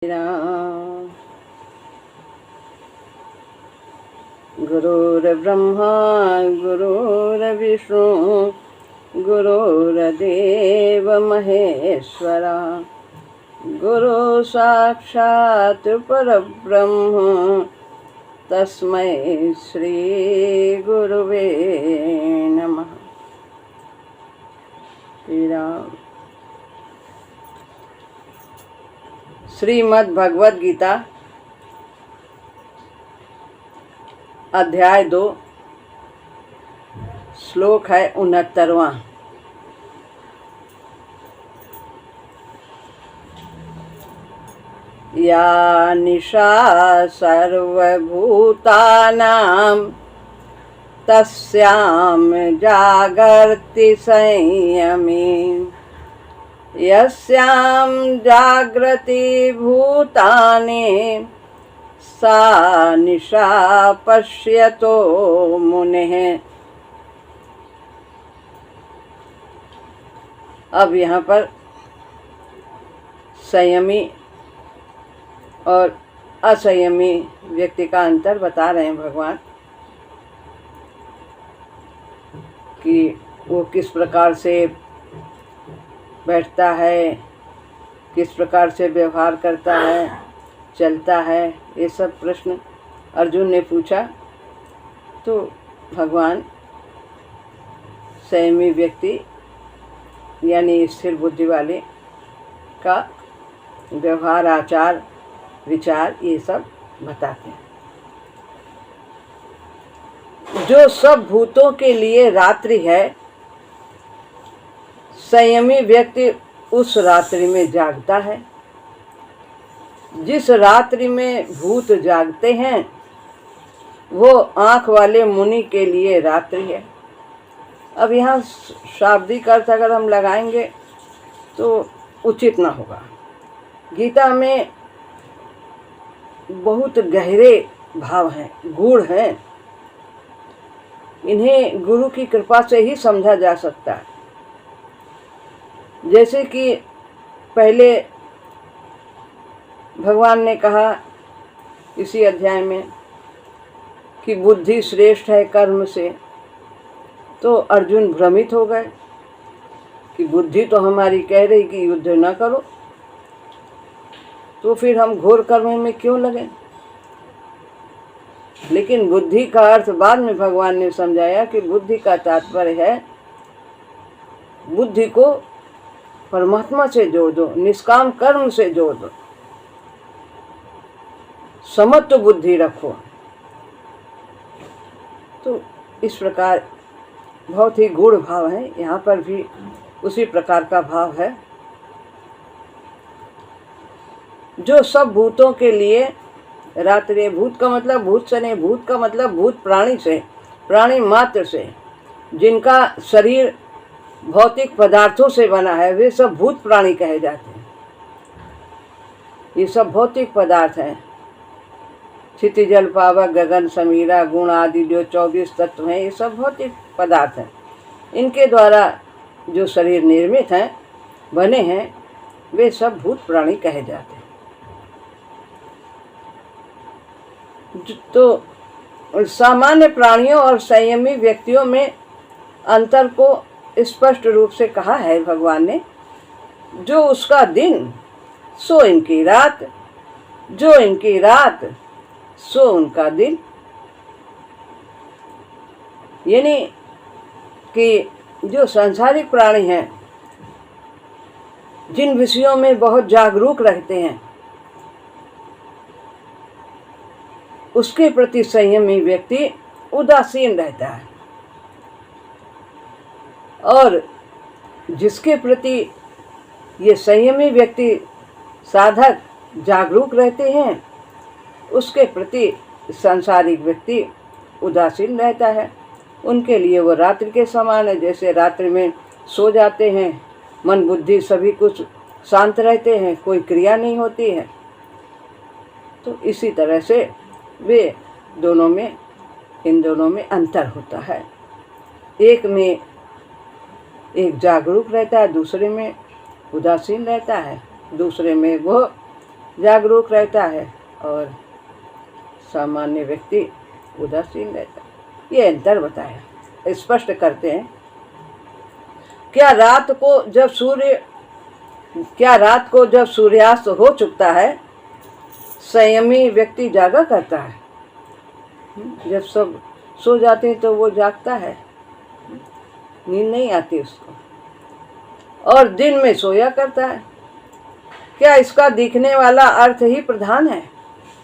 राम। गुरुर्ब्रह्मा गुरुर्विष्णु गुरुर्देव महेश्वरा गुरु साक्षात् परब्रह्म तस्मै श्री गुरुवे नमः। श्री राम। श्रीमद् भगवद गीता अध्याय 2 श्लोक है 69वां। या निशा सर्वभूतानां तस्यां जागर्ति संयमी यस्यां जागृति भूतानि सा निशा पश्यतो मुनेः। अब यहाँ पर संयमी और असंयमी व्यक्ति का अंतर बता रहे हैं भगवान कि वो किस प्रकार से बैठता है, किस प्रकार से व्यवहार करता है, चलता है। ये सब प्रश्न अर्जुन ने पूछा तो भगवान संयमी व्यक्ति यानी स्थिर बुद्धि वाले का व्यवहार, आचार, विचार ये सब बताते हैं। जो सब भूतों के लिए रात्रि है, संयमी व्यक्ति उस रात्रि में जागता है। जिस रात्रि में भूत जागते हैं वो आँख वाले मुनि के लिए रात्रि है। अब यहाँ शाब्दिक अर्थ अगर हम लगाएंगे तो उचित न होगा। गीता में बहुत गहरे भाव हैं, गूढ़ हैं। इन्हें गुरु की कृपा से ही समझा जा सकता है। जैसे कि पहले भगवान ने कहा इसी अध्याय में कि बुद्धि श्रेष्ठ है कर्म से, तो अर्जुन भ्रमित हो गए कि बुद्धि तो हमारी कह रही कि युद्ध न करो, तो फिर हम घोर कर्म में क्यों लगे। लेकिन बुद्धि का अर्थ बाद में भगवान ने समझाया कि बुद्धि का तात्पर्य है बुद्धि को परमात्मा से जोड़ दो, निष्काम कर्म से जोड़ दो, समत्व बुद्धि रखो। तो इस प्रकार बहुत ही गूढ़ भाव है। यहाँ पर भी उसी प्रकार का भाव है। जो सब भूतों के लिए रात्रि, भूत का मतलब भूत से नहीं, भूत का मतलब भूत प्राणी से, प्राणी मात्र से, जिनका शरीर भौतिक पदार्थों से बना है, वे सब भूत प्राणी कहे जाते हैं। ये सब भौतिक पदार्थ हैं। क्षिति जल पावक गगन समीरा गुण आदि जो 24 तत्व हैं, ये सब भौतिक पदार्थ हैं। इनके द्वारा जो शरीर निर्मित हैं, बने हैं, वे सब भूत प्राणी कहे जाते हैं। तो सामान्य प्राणियों और संयमी व्यक्तियों में अंतर को स्पष्ट रूप से कहा है भगवान ने। जो उसका दिन सो इनकी रात, जो इनकी रात सो उनका दिन। यानी कि जो सांसारिक प्राणी हैं, जिन विषयों में बहुत जागरूक रहते हैं, उसके प्रति संयमी व्यक्ति उदासीन रहता है। और जिसके प्रति ये संयमी व्यक्ति साधक जागरूक रहते हैं, उसके प्रति सांसारिक व्यक्ति उदासीन रहता है। उनके लिए वो रात्रि के समान है। जैसे रात्रि में सो जाते हैं, मन बुद्धि सभी कुछ शांत रहते हैं, कोई क्रिया नहीं होती है। तो इसी तरह से वे दोनों में, इन दोनों में अंतर होता है। एक में एक जागरूक रहता है, दूसरे में उदासीन रहता है, दूसरे में वो जागरूक रहता है और सामान्य व्यक्ति उदासीन रहता है। ये अंतर बताया, स्पष्ट करते हैं। क्या रात को जब सूर्यास्त हो चुकता है, संयमी व्यक्ति जागा करता है। जब सब सो जाते हैं तो वो जागता है, नींद नहीं आती उसको, और दिन में सोया करता है। क्या इसका दिखने वाला अर्थ ही प्रधान है,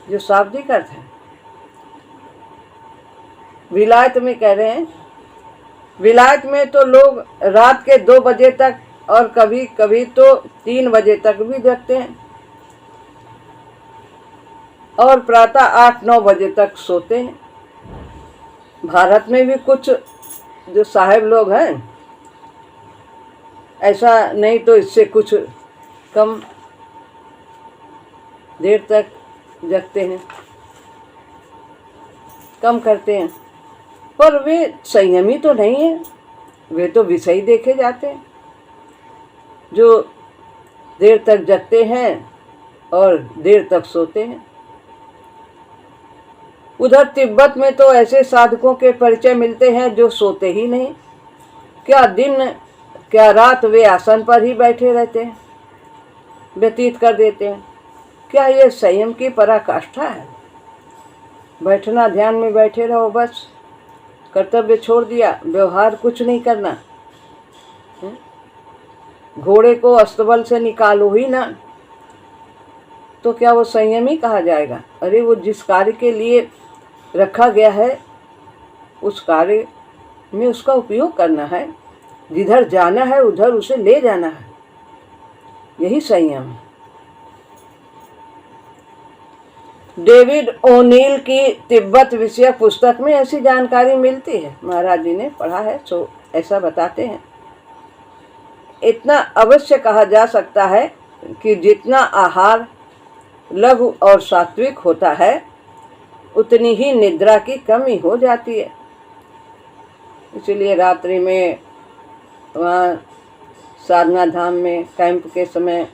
जो शाब्दिक अर्थ है? विलायत में कह रहे हैं, विलायत में तो लोग रात के 2 बजे तक और कभी कभी तो 3 बजे तक भी जगते हैं और प्रातः 8-9 बजे तक सोते हैं। भारत में भी कुछ जो साहब लोग हैं, ऐसा नहीं तो इससे कुछ कम देर तक जगते हैं, कम करते हैं, पर वे संयमी तो नहीं है। वे तो विषयी देखे जाते हैं, जो देर तक जगते हैं और देर तक सोते हैं। उधर तिब्बत में तो ऐसे साधकों के परिचय मिलते हैं जो सोते ही नहीं। क्या दिन क्या रात वे आसन पर ही बैठे रहते हैं, व्यतीत कर देते हैं। क्या ये संयम की पराकाष्ठा है? बैठना, ध्यान में बैठे रहो, बस कर्तव्य छोड़ दिया, व्यवहार कुछ नहीं करना। घोड़े को अस्तबल से निकालो ही ना, तो क्या वो संयमी कहा जाएगा? अरे वो जिस कार्य के लिए रखा गया है उस कार्य में उसका उपयोग करना है, जिधर जाना है उधर उसे ले जाना है, यही संयम है। डेविड ओनील की तिब्बत विषय पुस्तक में ऐसी जानकारी मिलती है, महाराज जी ने पढ़ा है तो ऐसा बताते हैं। इतना अवश्य कहा जा सकता है कि जितना आहार लघु और सात्विक होता है उतनी ही निद्रा की कमी हो जाती है। इसलिए रात्रि में वहाँ साधना धाम में कैंप के समय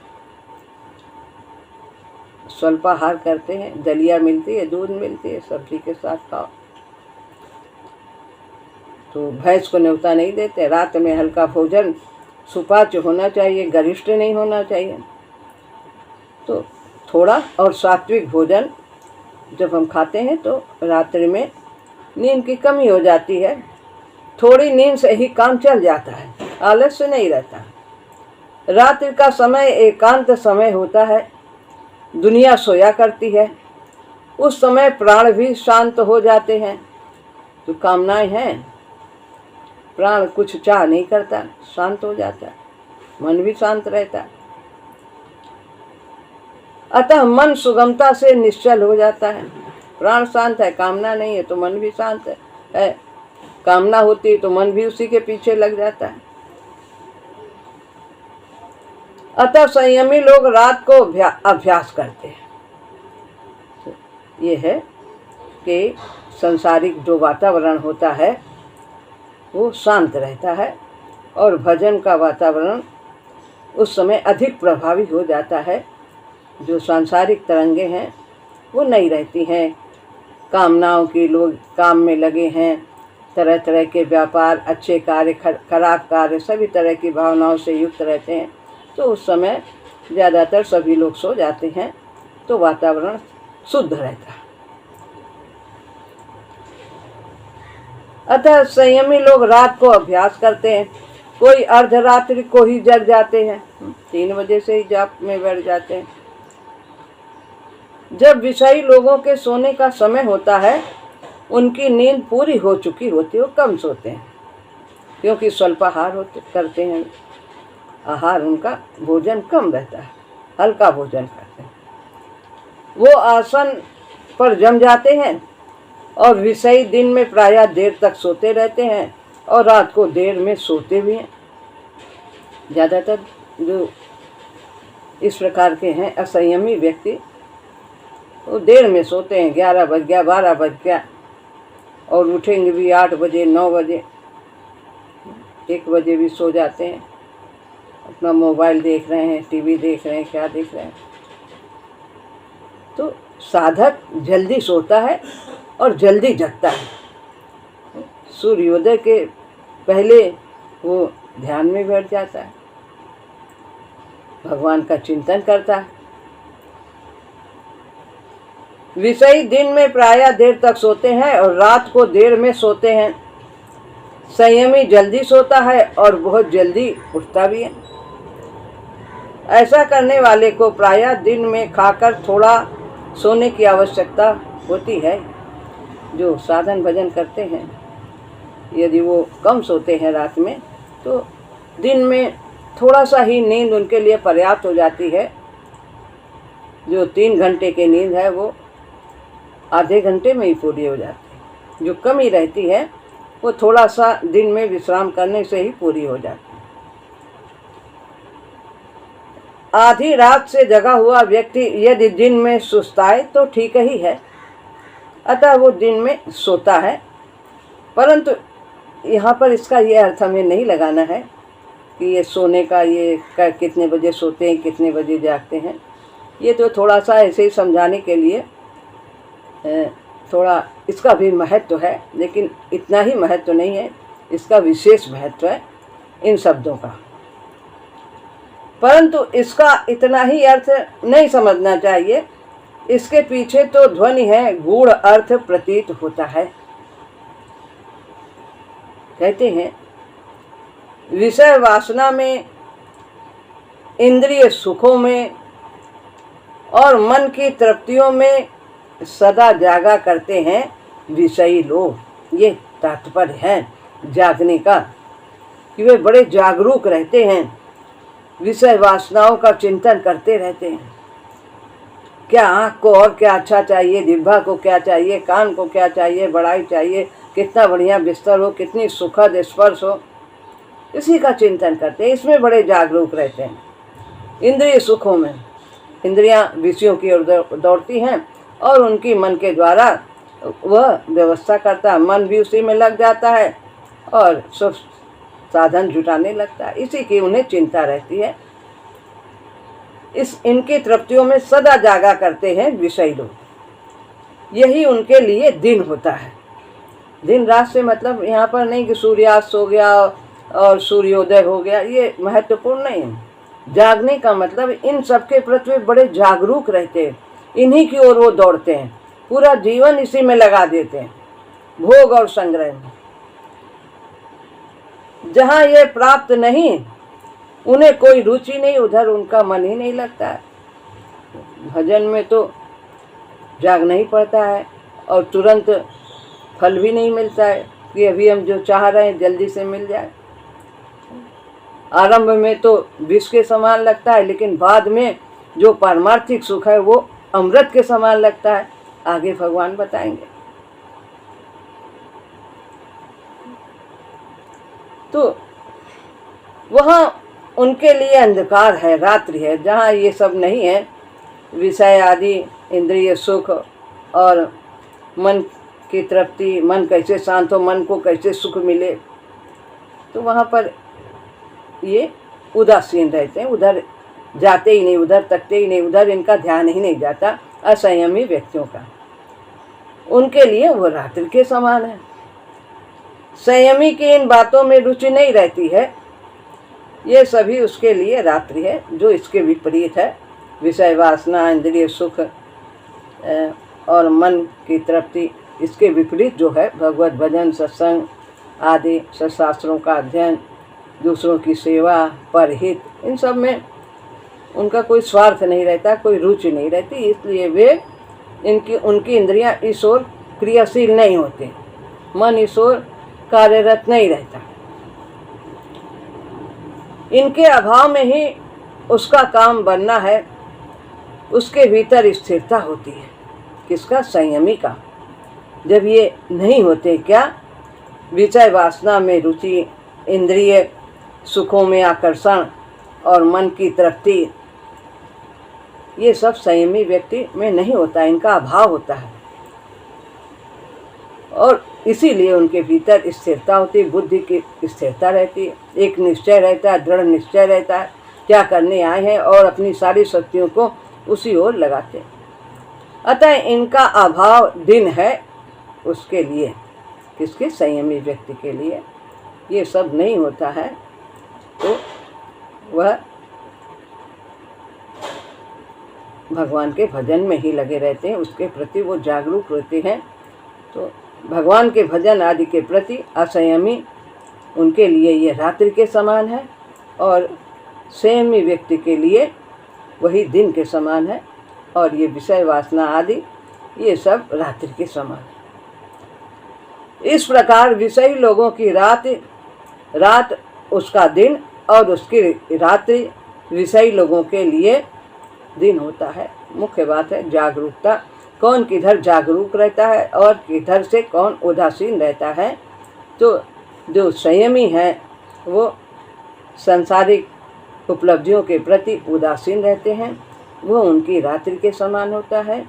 स्वल्पाहार करते हैं, दलिया मिलती है, दूध मिलती है, सब्जी के साथ खाओ। तो भैंस को न्योता नहीं देते। रात में हल्का भोजन सुपाच्य होना चाहिए, गरिष्ठ नहीं होना चाहिए। तो थोड़ा और सात्विक भोजन जब हम खाते हैं तो रात्रि में नींद की कमी हो जाती है। थोड़ी नींद से ही काम चल जाता है, आलस्य नहीं रहता। रात्रि का समय एकांत समय होता है, दुनिया सोया करती है। उस समय प्राण भी शांत हो जाते हैं। जो कामनाएं हैं, प्राण कुछ चाह नहीं करता, शांत हो जाता है, मन भी शांत रहता है। अतः मन सुगमता से निश्चल हो जाता है। प्राण शांत है, कामना नहीं है तो मन भी शांत है। कामना होती है तो मन भी उसी के पीछे लग जाता है। अतः संयमी लोग रात को अभ्यास करते हैं। ये है कि संसारिक जो वातावरण होता है वो शांत रहता है और भजन का वातावरण उस समय अधिक प्रभावी हो जाता है। जो सांसारिक तरंगे हैं वो नहीं रहती हैं। कामनाओं की लोग काम में लगे हैं, तरह तरह के व्यापार, अच्छे कार्य, खराब कार्य, सभी तरह की भावनाओं से युक्त रहते हैं। तो उस समय ज़्यादातर सभी लोग सो जाते हैं, तो वातावरण शुद्ध रहता है। अतः संयमी लोग रात को अभ्यास करते हैं। कोई अर्धरात्रि को ही जग जाते हैं, 3 बजे से ही जाप में बैठ जाते हैं। जब विषयी लोगों के सोने का समय होता है, उनकी नींद पूरी हो चुकी होती है, वो कम सोते हैं, क्योंकि स्वल्पाहार करते हैं। आहार उनका भोजन कम रहता है, हल्का भोजन करते हैं। वो आसन पर जम जाते हैं और विषयी दिन में प्रायः देर तक सोते रहते हैं और रात को देर में सोते भी हैं। ज़्यादातर जो इस प्रकार के हैं असंयमी व्यक्ति, वो देर में सोते हैं, 11 बज गया, 12 बज गया, और उठेंगे भी 8 बजे, 9 बजे, 1 बजे भी सो जाते हैं। अपना मोबाइल देख रहे हैं, टीवी देख रहे हैं, क्या देख रहे हैं। तो साधक जल्दी सोता है और जल्दी जगता है। सूर्योदय के पहले वो ध्यान में बैठ जाता है, भगवान का चिंतन करता है। विषयी दिन में प्रायः देर तक सोते हैं और रात को देर में सोते हैं। संयमी जल्दी सोता है और बहुत जल्दी उठता भी है। ऐसा करने वाले को प्रायः दिन में खाकर थोड़ा सोने की आवश्यकता होती है। जो साधन भजन करते हैं, यदि वो कम सोते हैं रात में, तो दिन में थोड़ा सा ही नींद उनके लिए पर्याप्त हो जाती है। जो 3 घंटे की नींद है वो आधे घंटे में ही पूरी हो जाती है। जो कमी रहती है वो थोड़ा सा दिन में विश्राम करने से ही पूरी हो जाती है। आधी रात से जगा हुआ व्यक्ति यदि दिन में सुस्ताए तो ठीक ही है, अतः वो दिन में सोता है। परंतु यहाँ पर इसका ये अर्थ हमें नहीं लगाना है कि ये सोने का कितने बजे सोते हैं, कितने बजे जागते हैं। ये तो थोड़ा सा ऐसे ही समझाने के लिए थोड़ा इसका भी महत्व है, लेकिन इतना ही महत्व नहीं है, इसका विशेष महत्व है इन शब्दों का। परंतु इसका इतना ही अर्थ नहीं समझना चाहिए, इसके पीछे तो ध्वनि है, गूढ़ अर्थ प्रतीत होता है। कहते हैं विषय वासना में, इंद्रिय सुखों में और मन की तृप्तियों में सदा जागा करते हैं विषयी लोग। ये तात्पर्य है जागने का, कि वे बड़े जागरूक रहते हैं, विषय वासनाओं का चिंतन करते रहते हैं। क्या आँख को और क्या अच्छा चाहिए, जिह्वा को क्या चाहिए, कान को क्या चाहिए, बड़ाई चाहिए, कितना बढ़िया बिस्तर हो, कितनी सुखद स्पर्श हो, इसी का चिंतन करते हैं। इसमें बड़े जागरूक रहते हैं। इंद्रिय सुखों में, इंद्रियां विषयों की ओर दौड़ती हैं और उनकी मन के द्वारा वह व्यवस्था करता है। मन भी उसी में लग जाता है और सब साधन जुटाने लगता है। इसी की उन्हें चिंता रहती है। इनकी तृप्तियों में सदा जागा करते हैं विषयी लोग। यही उनके लिए दिन होता है। दिन रात से मतलब यहाँ पर नहीं कि सूर्यास्त हो गया और सूर्योदय हो गया, ये महत्वपूर्ण नहीं है। जागने का मतलब इन सब के प्रति बड़े जागरूक रहते हैं, इन्हीं की ओर वो दौड़ते हैं, पूरा जीवन इसी में लगा देते हैं, भोग और संग्रह में। जहाँ ये प्राप्त नहीं, उन्हें कोई रुचि नहीं, उधर उनका मन ही नहीं लगता है। भजन में तो जागना ही पड़ता है और तुरंत फल भी नहीं मिलता है कि अभी हम जो चाह रहे हैं जल्दी से मिल जाए। आरंभ में तो विष के समान लगता है, लेकिन बाद में जो पारमार्थिक सुख है वो अमृत के समान लगता है। आगे भगवान बताएंगे। तो वहाँ उनके लिए अंधकार है, रात्रि है, जहाँ ये सब नहीं है, विषय आदि, इंद्रिय सुख और मन की तृप्ति, मन कैसे शांत हो, मन को कैसे सुख मिले, तो वहाँ पर ये उदासीन रहते हैं, उधर जाते ही नहीं, उधर तकते ही नहीं, उधर इनका ध्यान ही नहीं जाता। असंयमी व्यक्तियों का, उनके लिए वो रात्रि के समान है। संयमी की इन बातों में रुचि नहीं रहती है, ये सभी उसके लिए रात्रि है। जो इसके विपरीत है, विषय वासना, इंद्रिय सुख और मन की तृप्ति, इसके विपरीत जो है भगवत भजन, सत्संग आदि शास्त्रों का अध्ययन, दूसरों की सेवा, परहित, इन सब में उनका कोई स्वार्थ नहीं रहता, कोई रुचि नहीं रहती। इसलिए वे उनकी इंद्रियां इस ओर क्रियाशील नहीं होते, मन इस ओर कार्यरत नहीं रहता। इनके अभाव में ही उसका काम बनना है, उसके भीतर स्थिरता होती है। किसका? संयमी का। जब ये नहीं होते, क्या? विषय वासना में रुचि, इंद्रिय सुखों में आकर्षण और मन की तृप्ति, ये सब संयमी व्यक्ति में नहीं होता, इनका अभाव होता है। और इसीलिए उनके भीतर स्थिरता होती, बुद्धि की स्थिरता रहती है, एक निश्चय रहता है, दृढ़ निश्चय रहता है, क्या करने आए हैं, और अपनी सारी शक्तियों को उसी ओर लगाते हैं। अतः इनका अभाव दिन है उसके लिए, किसके? संयमी व्यक्ति के लिए ये सब नहीं होता है तो वह भगवान के भजन में ही लगे रहते हैं, उसके प्रति वो जागरूक रहते हैं। तो भगवान के भजन आदि के प्रति असंयमी उनके लिए ये रात्रि के समान है और संयमी व्यक्ति के लिए वही दिन के समान है, और ये विषय वासना आदि ये सब रात्रि के समान है। इस प्रकार विषयी लोगों की रात उसका दिन और उसकी रात्रि विषयी लोगों के लिए दिन होता है। मुख्य बात है जागरूकता, कौन किधर जागरूक रहता है और किधर से कौन उदासीन रहता है। तो जो संयमी है वो सांसारिक उपलब्धियों के प्रति उदासीन रहते हैं, वो उनकी रात्रि के समान होता है,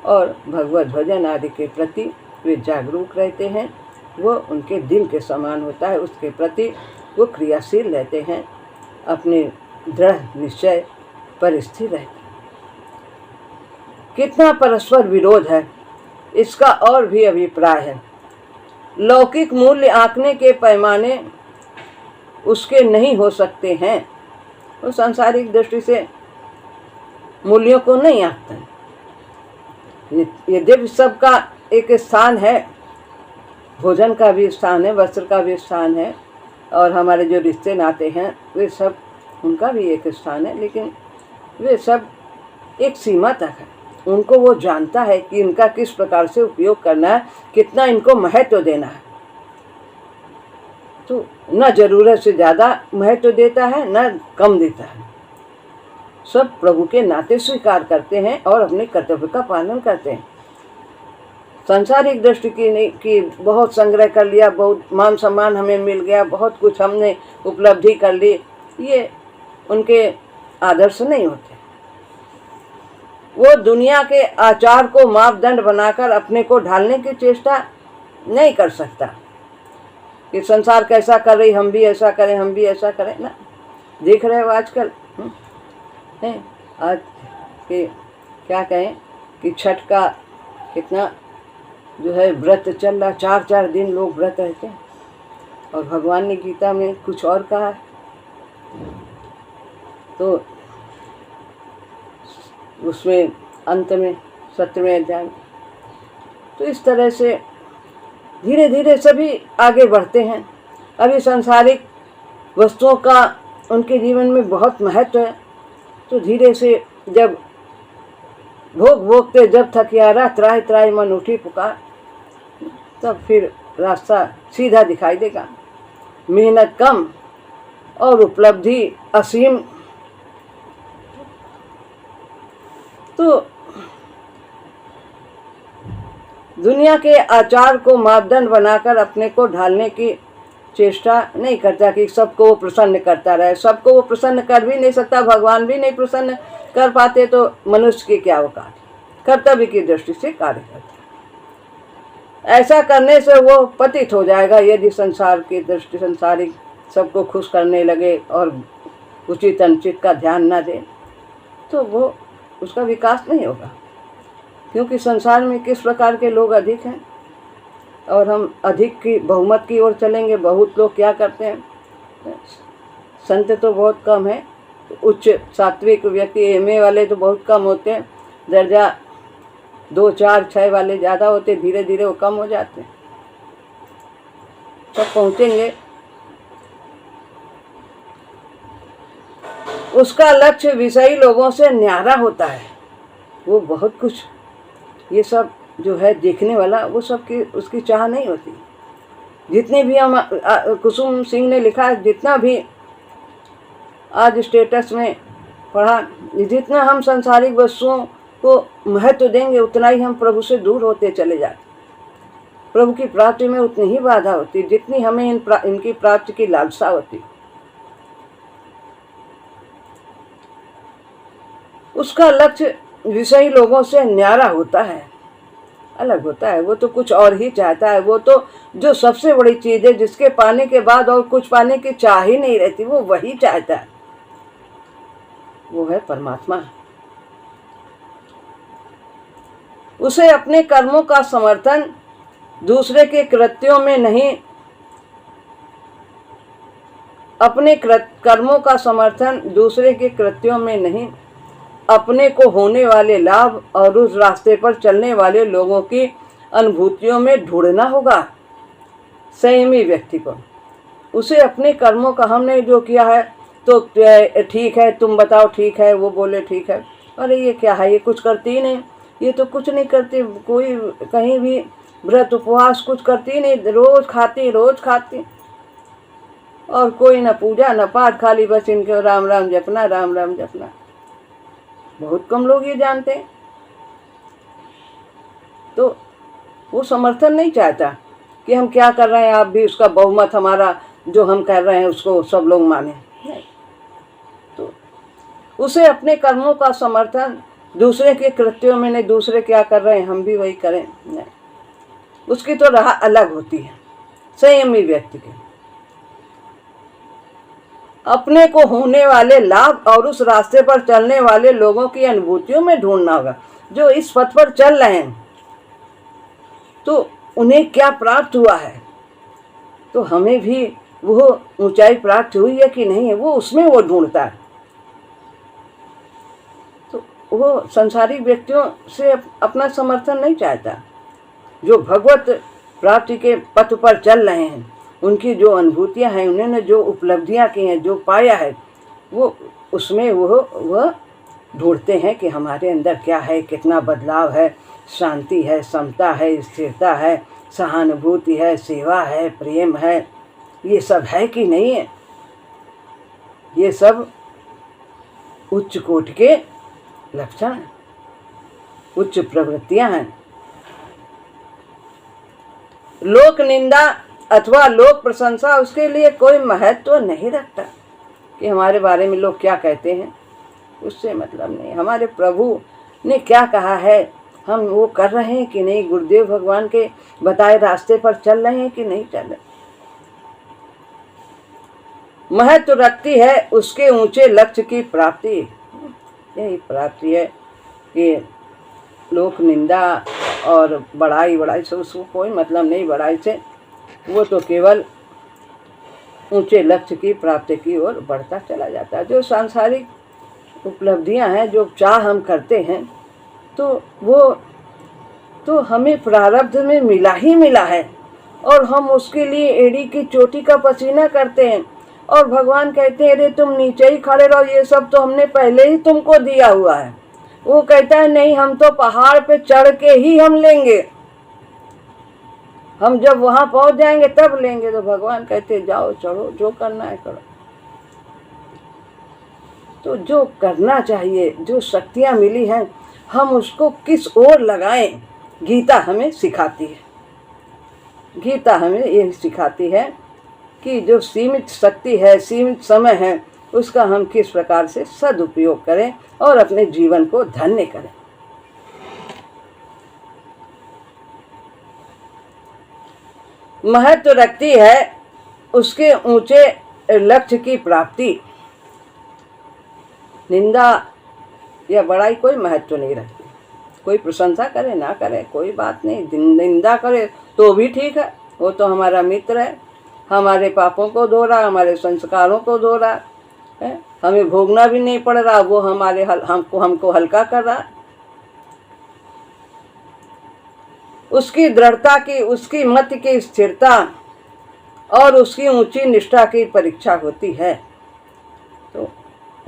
और भगवत भजन आदि के प्रति वे जागरूक रहते हैं, वो उनके दिन के समान होता है, उसके प्रति वो क्रियाशील रहते हैं, अपने दृढ़ निश्चय पर स्थिर रहते हैं। कितना परस्पर विरोध है इसका और भी अभिप्राय है। लौकिक मूल्य आंकने के पैमाने उसके नहीं हो सकते हैं, वो सांसारिक दृष्टि से मूल्यों को नहीं आंकते। यद्यपि सबका एक स्थान है, भोजन का भी स्थान है, वस्त्र का भी स्थान है, और हमारे जो रिश्ते नाते हैं वे सब उनका भी एक स्थान है, लेकिन वे सब एक सीमा तक है। उनको वो जानता है कि इनका किस प्रकार से उपयोग करना है, कितना इनको महत्व देना है। तो न जरूरत से ज़्यादा महत्व देता है न कम देता है, सब प्रभु के नाते स्वीकार करते हैं और अपने कर्तव्य का पालन करते हैं। सांसारिक दृष्टि की नहीं कि बहुत संग्रह कर लिया, बहुत मान सम्मान हमें मिल गया, बहुत कुछ हमने उपलब्धि कर ली, ये उनके आदर्श नहीं होते। वो दुनिया के आचार को मापदंड बनाकर अपने को ढालने की चेष्टा नहीं कर सकता कि संसार कैसा कर रही, हम भी ऐसा करें, हम भी ऐसा करें ना। देख रहे हो आजकल है, आज के क्या कहें कि छठ का कितना जो है व्रत चल रहा, 4-4 दिन लोग व्रत रहते हैं, और भगवान ने गीता में कुछ और कहा है। तो उसमें अंत में 7वें अध्याय में तो इस तरह से धीरे धीरे सभी आगे बढ़ते हैं। अभी सांसारिक वस्तुओं का उनके जीवन में बहुत महत्व है, तो धीरे से जब भोग भोगते जब थकियारा त्राहि त्राहि मन उठी पुकार, तब फिर रास्ता सीधा दिखाई देगा। मेहनत कम और उपलब्धि असीम। तो दुनिया के आचार को मापदंड बनाकर अपने को ढालने की चेष्टा नहीं करता कि सबको वो प्रसन्न करता रहे। सबको वो प्रसन्न कर भी नहीं सकता, भगवान भी नहीं प्रसन्न कर पाते, तो मनुष्य की क्या औकात। कर्तव्य की दृष्टि से कार्य करता है। ऐसा करने से वो पतित हो जाएगा। यदि संसार की दृष्टि संसारिक सबको खुश करने लगे और उचित अनुचित का ध्यान न दे, तो वो उसका विकास नहीं होगा। क्योंकि संसार में किस प्रकार के लोग अधिक हैं, और हम अधिक की बहुमत की ओर चलेंगे। बहुत लोग क्या करते हैं, संत तो बहुत कम है, उच्च सात्विक व्यक्ति एमए वाले तो बहुत कम होते हैं, दर्जा 2, 4, 6 वाले ज़्यादा होते, धीरे धीरे वो कम हो जाते हैं। सब पहुँचेंगे। उसका लक्ष्य विषयी लोगों से न्यारा होता है। वो बहुत कुछ ये सब जो है देखने वाला, वो सब की उसकी चाह नहीं होती। जितने भी हम कुसुम सिंह ने लिखा, जितना भी आज स्टेटस में पढ़ा, जितना हम सांसारिक वस्तुओं को महत्व देंगे उतना ही हम प्रभु से दूर होते चले जाते। प्रभु की प्राप्ति में उतनी ही बाधा होती जितनी हमें इनकी प्राप्ति की लालसा होती। उसका लक्ष्य विषयी लोगों से न्यारा होता है, अलग होता है। वो तो कुछ और ही चाहता है। वो तो जो सबसे बड़ी चीज़ है, जिसके पाने के बाद और कुछ पाने की चाह ही नहीं रहती, वो वही चाहता है, वो है परमात्मा। उसे अपने कर्मों का समर्थन दूसरे के कृत्यों में नहीं, अपने कर्मों का समर्थन दूसरे के कृत्यों में नहीं, अपने को होने वाले लाभ और उस रास्ते पर चलने वाले लोगों की अनुभूतियों में ढूंढना होगा। संयमी व्यक्ति को उसे अपने कर्मों का, हमने जो किया है तो ठीक है, तुम बताओ ठीक है, वो बोले ठीक है, अरे ये क्या है, ये कुछ करती ही नहीं, ये तो कुछ नहीं करती, कोई कहीं भी व्रत उपवास कुछ करती नहीं, रोज खाती और कोई न पूजा न पाठ, खाली बस इनके राम राम जपना, राम राम जपना। बहुत कम लोग ये जानते हैं। तो वो समर्थन नहीं चाहता कि हम क्या कर रहे हैं, आप भी उसका बहुमत, हमारा जो हम कर रहे हैं उसको सब लोग माने। नहीं, तो उसे अपने कर्मों का समर्थन दूसरे के कृत्यों में नहीं, दूसरे क्या कर रहे हैं हम भी वही करें, नहीं, उसकी तो राह अलग होती है। संयमी व्यक्ति की अपने को होने वाले लाभ और उस रास्ते पर चलने वाले लोगों की अनुभूतियों में ढूंढना होगा। जो इस पथ पर चल रहे हैं तो उन्हें क्या प्राप्त हुआ है, तो हमें भी वो ऊंचाई प्राप्त हुई है कि नहीं है, वो उसमें वो ढूंढता है। तो वो संसारिक व्यक्तियों से अपना समर्थन नहीं चाहता। जो भगवत प्राप्ति के पथ पर चल रहे हैं, उनकी जो अनुभूतियां हैं, उन्होंने जो उपलब्धियां की हैं, जो पाया है, वो उसमें वह ढूंढते हैं कि हमारे अंदर क्या है, कितना बदलाव है, शांति है, समता है, स्थिरता है, सहानुभूति है, सेवा है, प्रेम है, ये सब है कि नहीं है। ये सब उच्च कोटि के लक्षण हैं, उच्च प्रवृत्तियां हैं। लोक निंदा अथवा लोक प्रशंसा उसके लिए कोई महत्व नहीं रखता कि हमारे बारे में लोग क्या कहते हैं, उससे मतलब नहीं। हमारे प्रभु ने क्या कहा है, हम वो कर रहे हैं कि नहीं, गुरुदेव भगवान के बताए रास्ते पर चल रहे हैं कि नहीं चल रहे। महत्व रखती है उसके ऊंचे लक्ष्य की प्राप्ति। यही प्राप्ति है कि लोक निंदा और बड़ाई से उसको कोई मतलब नहीं। बड़ाई से वो तो केवल ऊंचे लक्ष्य की प्राप्ति की ओर बढ़ता चला जाता है। जो सांसारिक उपलब्धियां हैं, जो चाह हम करते हैं, तो वो तो हमें प्रारब्ध में मिला ही मिला है और हम उसके लिए एड़ी की चोटी का पसीना करते हैं। और भगवान कहते हैं अरे तुम नीचे ही खड़े रहो, ये सब तो हमने पहले ही तुमको दिया हुआ है। वो कहता है नहीं, हम तो पहाड़ पे चढ़ के ही हम लेंगे, हम जब वहां पहुंच जाएंगे तब लेंगे। तो भगवान कहते जाओ चढ़ो, जो करना है करो। तो जो करना चाहिए, जो शक्तियां मिली हैं, हम उसको किस ओर लगाएं, गीता हमें सिखाती है। गीता हमें यही सिखाती है कि जो सीमित शक्ति है, सीमित समय है, उसका हम किस प्रकार से सदुपयोग करें और अपने जीवन को धन्य करें। महत्व रखती है उसके ऊंचे लक्ष्य की प्राप्ति। निंदा या बड़ाई कोई महत्व नहीं रखती। कोई प्रशंसा करे ना करे कोई बात नहीं, निंदा करे तो भी ठीक है, वो तो हमारा मित्र है, हमारे पापों को धो रहा, हमारे संस्कारों को धो रहा है, हमें भोगना भी नहीं पड़ रहा, वो हमको हल्का कर रहा। उसकी दृढ़ता की, उसकी मत की स्थिरता और उसकी ऊंची निष्ठा की परीक्षा होती है। तो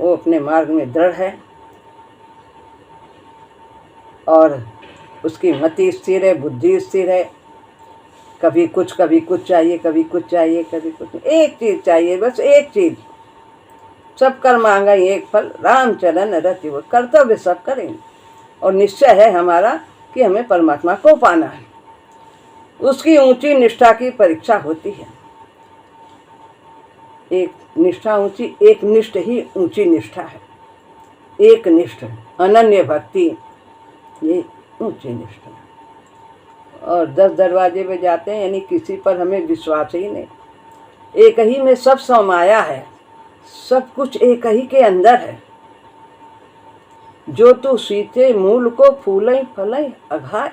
वो अपने मार्ग में दृढ़ है और उसकी मति स्थिर है, बुद्धि स्थिर है। कभी कुछ चाहिए, कभी कुछ चाहिए, कभी कुछ। एक चीज चाहिए, बस एक चीज। सब कर मांगा एक फल, रामचरण रति वो। कर्तव्य सब करेंगे और निश्चय है हमारा कि हमें परमात्मा को पाना है। उसकी ऊंची निष्ठा की परीक्षा होती है। एक निष्ठा ऊंची, एक निष्ठ ही ऊंची निष्ठा है। एक निष्ठ, अनन्य भक्ति, ये ऊंची निष्ठा। और 10 दरवाजे पे जाते हैं, यानी किसी पर हमें विश्वास ही नहीं। एक ही में सब समाया है, सब कुछ एक ही के अंदर है। जो तू सीते मूल को फूलई फलई अघाय।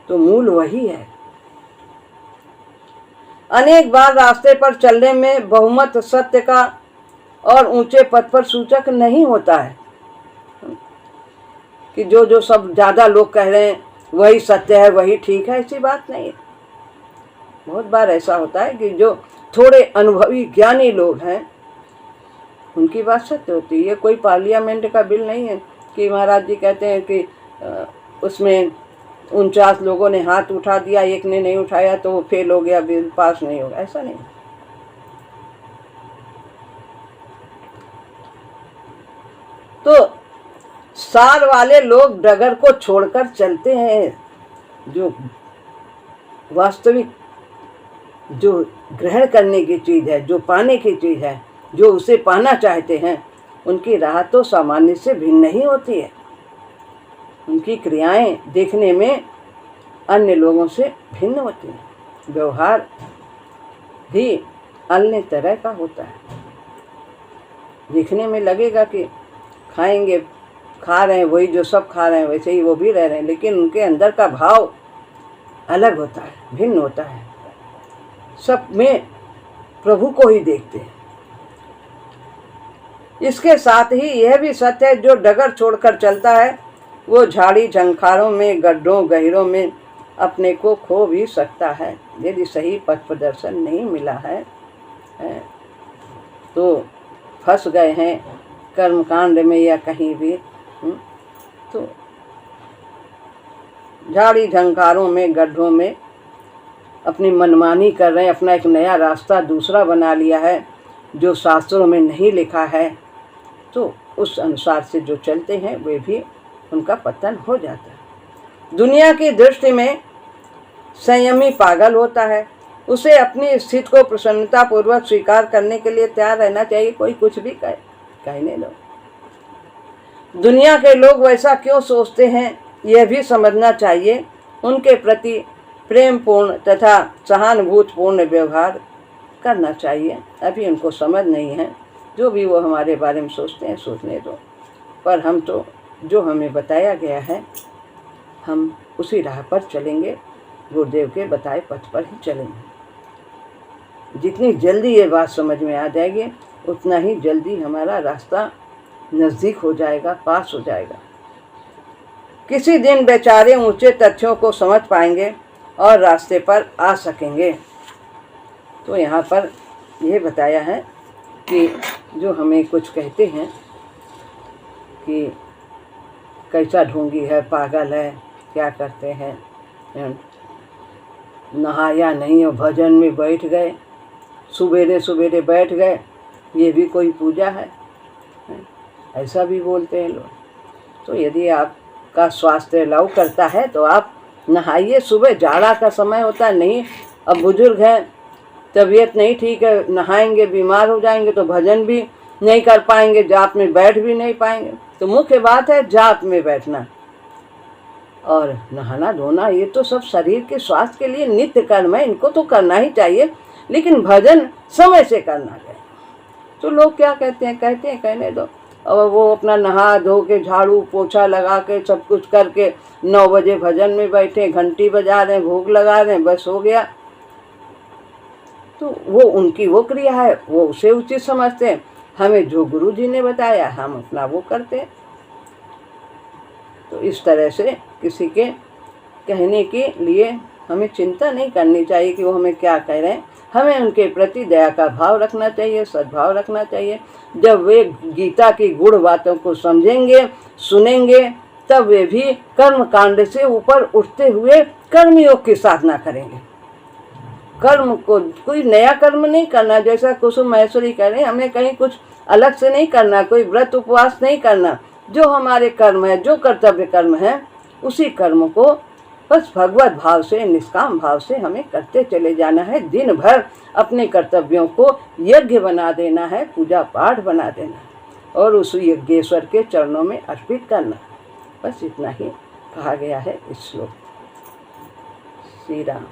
तो मूल वही है। अनेक बार रास्ते पर चलने में बहुमत सत्य का और ऊंचे पद पर सूचक नहीं होता है कि जो जो सब ज्यादा लोग कह रहे हैं वही सत्य है, वही ठीक है, ऐसी बात नहीं है। बहुत बार ऐसा होता है कि जो थोड़े अनुभवी ज्ञानी लोग हैं उनकी बात सत्य होती है। ये कोई पार्लियामेंट का बिल नहीं है कि महाराज जी कहते हैं कि उसमें 49 लोगों ने हाथ उठा दिया, एक ने नहीं उठाया तो वो फेल हो गया, बिल पास नहीं होगा, ऐसा नहीं। तो सार वाले लोग डगर को छोड़कर चलते हैं। जो वास्तविक जो ग्रहण करने की चीज है, जो पाने की चीज है, जो उसे पाना चाहते हैं, उनकी राह तो सामान्य से भिन्न नहीं होती है। उनकी क्रियाएं देखने में अन्य लोगों से भिन्न होती हैं, व्यवहार भी अन्य तरह का होता है। दिखने में लगेगा कि खाएंगे, खा रहे हैं वही जो सब खा रहे हैं, वैसे ही वो भी रह रहे हैं, लेकिन उनके अंदर का भाव अलग होता है, भिन्न होता है। सब में प्रभु को ही देखते हैं। इसके साथ ही यह भी सत्य है, जो डगर छोड़कर चलता है वो झाड़ी झंखारों में, गड्ढों गहरों में अपने को खो भी सकता है। यदि सही पथ प्रदर्शन नहीं मिला है तो फंस गए हैं कर्मकांड में या कहीं भी, तो झाड़ी झंखारों में, गड्ढों में अपनी मनमानी कर रहे हैं, अपना एक नया रास्ता दूसरा बना लिया है जो शास्त्रों में नहीं लिखा है, तो उस अनुसार से जो चलते हैं वे भी उनका पतन हो जाता है। दुनिया की दृष्टि में संयमी पागल होता है। उसे अपनी स्थिति को प्रसन्नतापूर्वक स्वीकार करने के लिए तैयार रहना चाहिए। कोई कुछ भी कहने दो। दुनिया के लोग वैसा क्यों सोचते हैं यह भी समझना चाहिए। उनके प्रति प्रेम पूर्ण तथा सहानुभूतिपूर्ण व्यवहार करना चाहिए। अभी उनको समझ नहीं है, जो भी वो हमारे बारे में सोचते हैं सोचने दो, पर हम तो जो हमें बताया गया है हम उसी राह पर चलेंगे, गुरुदेव के बताए पथ पर ही चलेंगे। जितनी जल्दी ये बात समझ में आ जाएगी उतना ही जल्दी हमारा रास्ता नज़दीक हो जाएगा, पास हो जाएगा। किसी दिन बेचारे ऊंचे तथ्यों को समझ पाएंगे और रास्ते पर आ सकेंगे। तो यहाँ पर यह बताया है कि जो हमें कुछ कहते हैं कि कैसा ढोंगी है, पागल है, क्या करते हैं, नहाया नहीं और भजन में बैठ गए, सुबेरे सुबेरे बैठ गए, ये भी कोई पूजा है, ऐसा भी बोलते हैं लोग। तो यदि आपका स्वास्थ्य अलाउ करता है तो आप नहाइए। सुबह जाड़ा का समय होता है, नहीं अब बुजुर्ग हैं, तबीयत नहीं ठीक है, नहाएंगे बीमार हो जाएंगे तो भजन भी नहीं कर पाएंगे, जाप में बैठ भी नहीं पाएंगे। तो मुख्य बात है जाप में बैठना और नहाना धोना, ये तो सब शरीर के स्वास्थ्य के लिए नित्य कर्म है, इनको तो करना ही चाहिए, लेकिन भजन समय से करना चाहिए। तो लोग क्या कहते हैं कहने दो। और वो अपना नहा धो के झाड़ू पोछा लगा के सब कुछ करके 9 बजे भजन में बैठे, घंटी बजा रहे हैं, भोग लगा रहे हैं, बस हो गया। तो वो उनकी वो क्रिया है, वो उसे उचित समझते हैं। हमें जो गुरु जी ने बताया हम अपना वो करते हैं। तो इस तरह से किसी के कहने के लिए हमें चिंता नहीं करनी चाहिए कि वो हमें क्या कह रहे हैं। हमें उनके प्रति दया का भाव रखना चाहिए, सद्भाव रखना चाहिए। जब वे गीता की गुण बातों को समझेंगे, सुनेंगे, तब वे भी कर्म कांड से ऊपर उठते हुए कर्मयोग की साधना करेंगे। कर्म को कोई नया कर्म नहीं करना, जैसा कुसुम महेश्वरी कह रहे हैं, हमें कहीं कुछ अलग से नहीं करना, कोई व्रत उपवास नहीं करना। जो हमारे कर्म है, जो कर्तव्य कर्म है, उसी कर्म को बस भगवत भाव से, निष्काम भाव से हमें करते चले जाना है। दिन भर अपने कर्तव्यों को यज्ञ बना देना है, पूजा पाठ बना देना है और उस यज्ञेश्वर के चरणों में अर्पित करना। बस इतना ही कहा गया है इस श्लोक। श्री राम।